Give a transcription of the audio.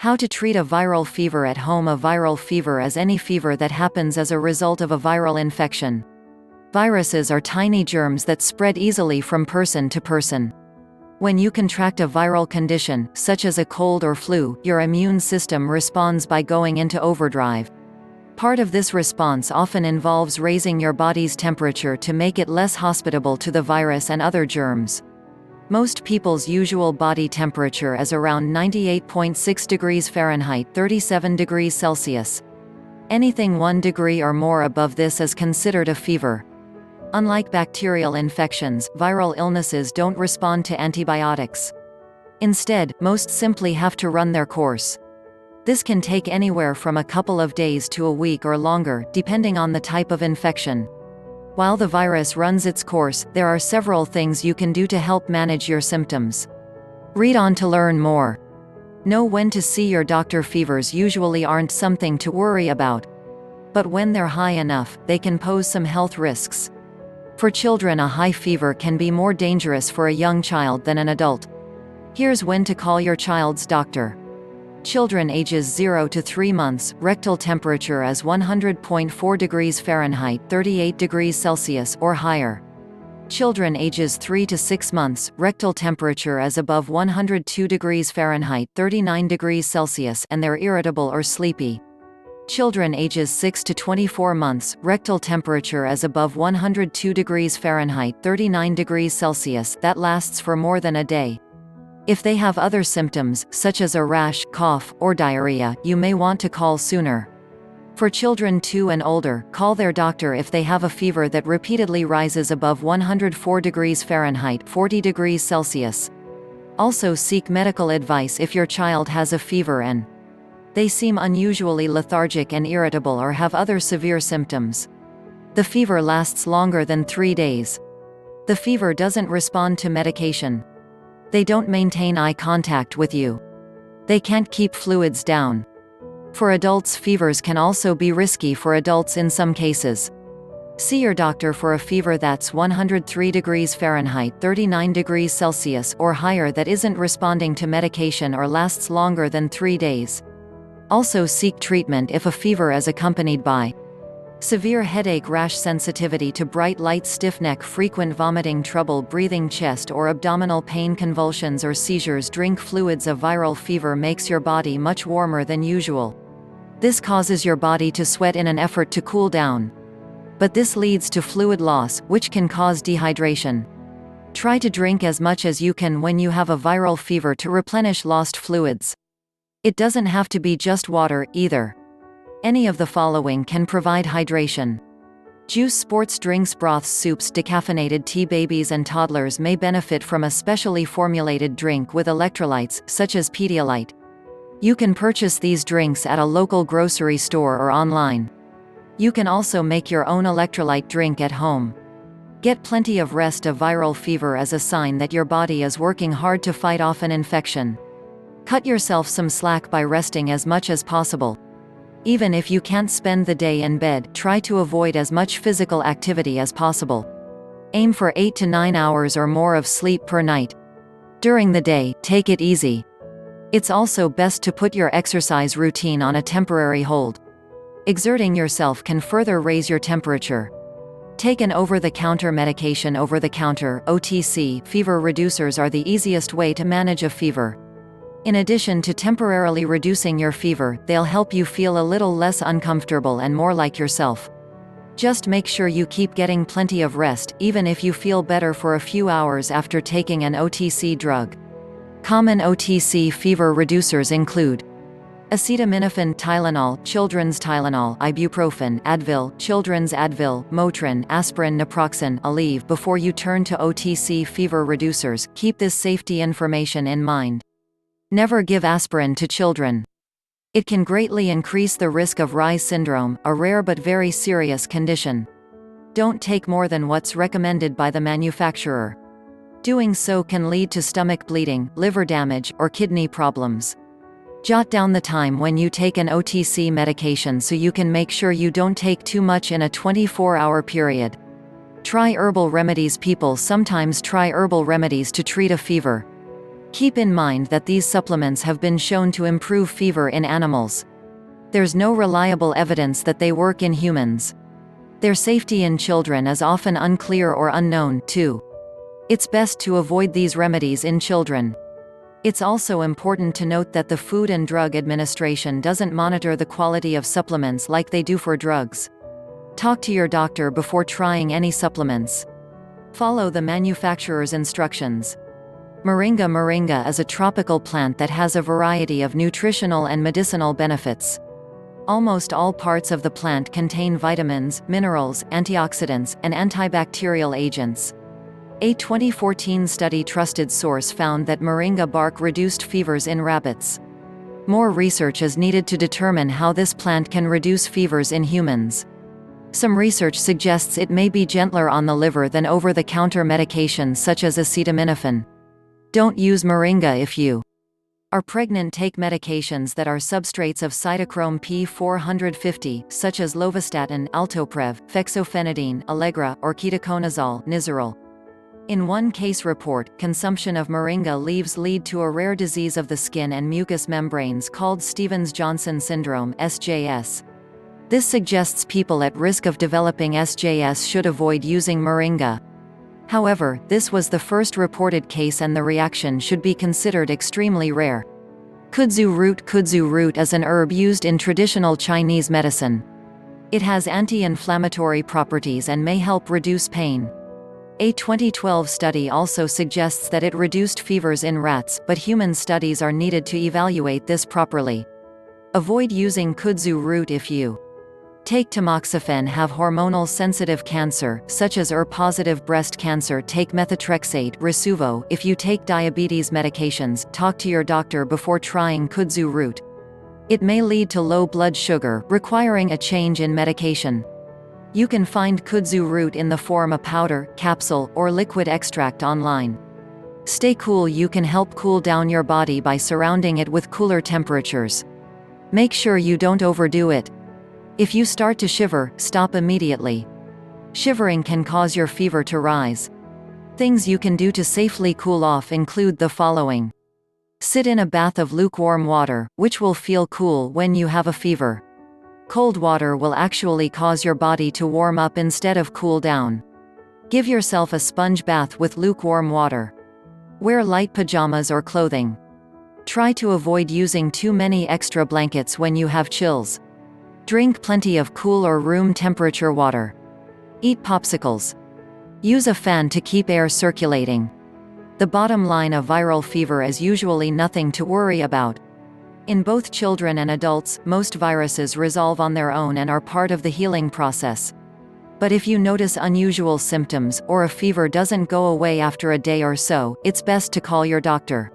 How to treat a viral fever at home. A viral fever is any fever that happens as a result of a viral infection. Viruses are tiny germs that spread easily from person to person. When you contract a viral condition, such as a cold or flu, your immune system responds by going into overdrive. Part of this response often involves raising your body's temperature to make it less hospitable to the virus and other germs. Most people's usual body temperature is around 98.6 degrees Fahrenheit, 37 degrees Celsius. Anything 1 degree or more above this is considered a fever. Unlike bacterial infections, viral illnesses don't respond to antibiotics. Instead, most simply have to run their course. This can take anywhere from a couple of days to a week or longer, depending on the type of infection. While the virus runs its course, there are several things you can do to help manage your symptoms. Read on to learn more. Know when to see your doctor. Fevers usually aren't something to worry about. But when they're high enough, they can pose some health risks. For children, a high fever can be more dangerous for a young child than an adult. Here's when to call your child's doctor. Children ages 0 to 3 months, rectal temperature is 100.4 degrees Fahrenheit, 38 degrees Celsius or higher. Children ages 3 to 6 months, rectal temperature is above 102 degrees Fahrenheit, 39 degrees Celsius, and they're irritable or sleepy. Children ages 6 to 24 months, rectal temperature is above 102 degrees Fahrenheit, 39 degrees Celsius, that lasts for more than a day. If they have other symptoms, such as a rash, cough, or diarrhea, you may want to call sooner. For children 2 and older, call their doctor if they have a fever that repeatedly rises above 104 degrees Fahrenheit, 40 degrees Celsius. Also seek medical advice if your child has a fever and they seem unusually lethargic and irritable or have other severe symptoms. The fever lasts longer than 3 days. The fever doesn't respond to medication. They don't maintain eye contact with you. They can't keep fluids down. For adults, fevers can also be risky for adults in some cases. See your doctor for a fever that's 103 degrees Fahrenheit, 39 degrees Celsius or higher that isn't responding to medication or lasts longer than 3 days. Also seek treatment if a fever is accompanied by severe headache, rash, sensitivity to bright light, stiff neck, frequent vomiting, trouble breathing, chest or abdominal pain, convulsions or seizures. Drink fluids. A viral fever makes your body much warmer than usual. This causes your body to sweat in an effort to cool down. But this leads to fluid loss, which can cause dehydration. Try to drink as much as you can when you have a viral fever to replenish lost fluids. It doesn't have to be just water, either. Any of the following can provide hydration. Juice, sports drinks, broths, soups, decaffeinated tea. Babies and toddlers may benefit from a specially formulated drink with electrolytes, such as Pedialyte. You can purchase these drinks at a local grocery store or online. You can also make your own electrolyte drink at home. Get plenty of rest. A viral fever is a sign that your body is working hard to fight off an infection. Cut yourself some slack by resting as much as possible. Even if you can't spend the day in bed, try to avoid as much physical activity as possible. Aim for 8 to 9 hours or more of sleep per night. During the day, take it easy. It's also best to put your exercise routine on a temporary hold. Exerting yourself can further raise your temperature. Take an over-the-counter medication. Over-the-counter (OTC) fever reducers are the easiest way to manage a fever. In addition to temporarily reducing your fever, they'll help you feel a little less uncomfortable and more like yourself. Just make sure you keep getting plenty of rest, even if you feel better for a few hours after taking an OTC drug. Common OTC fever reducers include acetaminophen, Tylenol, children's Tylenol, ibuprofen, Advil, children's Advil, Motrin, aspirin, naproxen, Aleve. Before you turn to OTC fever reducers, keep this safety information in mind. Never give aspirin to children. It can greatly increase the risk of Reye's syndrome, a rare but very serious condition. Don't take more than what's recommended by the manufacturer. Doing so can lead to stomach bleeding, liver damage, or kidney problems. Jot down the time when you take an OTC medication so you can make sure you don't take too much in a 24-hour period. Try herbal remedies. People sometimes try herbal remedies to treat a fever. Keep in mind that these supplements have been shown to improve fever in animals. There's no reliable evidence that they work in humans. Their safety in children is often unclear or unknown, too. It's best to avoid these remedies in children. It's also important to note that the Food and Drug Administration doesn't monitor the quality of supplements like they do for drugs. Talk to your doctor before trying any supplements. Follow the manufacturer's instructions. Moringa is a tropical plant that has a variety of nutritional and medicinal benefits. Almost all parts of the plant contain vitamins, minerals, antioxidants, and antibacterial agents. A 2014 study trusted source found that moringa bark reduced fevers in rabbits. More research is needed to determine how this plant can reduce fevers in humans. Some research suggests it may be gentler on the liver than over-the-counter medications such as acetaminophen. Don't use moringa if you are pregnant. Take medications that are substrates of cytochrome P450, such as lovastatin, altoprev, fexofenadine, Allegra, or ketoconazole, Nizoral. In one case report, consumption of moringa leaves lead to a rare disease of the skin and mucous membranes called Stevens-Johnson syndrome (SJS). This suggests people at risk of developing SJS should avoid using moringa. However, this was the first reported case and the reaction should be considered extremely rare. Kudzu root is an herb used in traditional Chinese medicine. It has anti-inflammatory properties and may help reduce pain. A 2012 study also suggests that it reduced fevers in rats, but human studies are needed to evaluate this properly. Avoid using kudzu root if you take tamoxifen, have hormonal sensitive cancer, such as ER-positive breast cancer. Take methotrexate, Rasuvo. If you take diabetes medications, talk to your doctor before trying kudzu root. It may lead to low blood sugar, requiring a change in medication. You can find kudzu root in the form of powder, capsule, or liquid extract online. Stay cool. You can help cool down your body by surrounding it with cooler temperatures. Make sure you don't overdo it. If you start to shiver, stop immediately. Shivering can cause your fever to rise. Things you can do to safely cool off include the following. Sit in a bath of lukewarm water, which will feel cool when you have a fever. Cold water will actually cause your body to warm up instead of cool down. Give yourself a sponge bath with lukewarm water. Wear light pajamas or clothing. Try to avoid using too many extra blankets when you have chills. Drink plenty of cool or room temperature water. Eat popsicles. Use a fan to keep air circulating. The bottom line of viral fever is usually nothing to worry about. In both children and adults, most viruses resolve on their own and are part of the healing process. But if you notice unusual symptoms, or a fever doesn't go away after a day or so, it's best to call your doctor.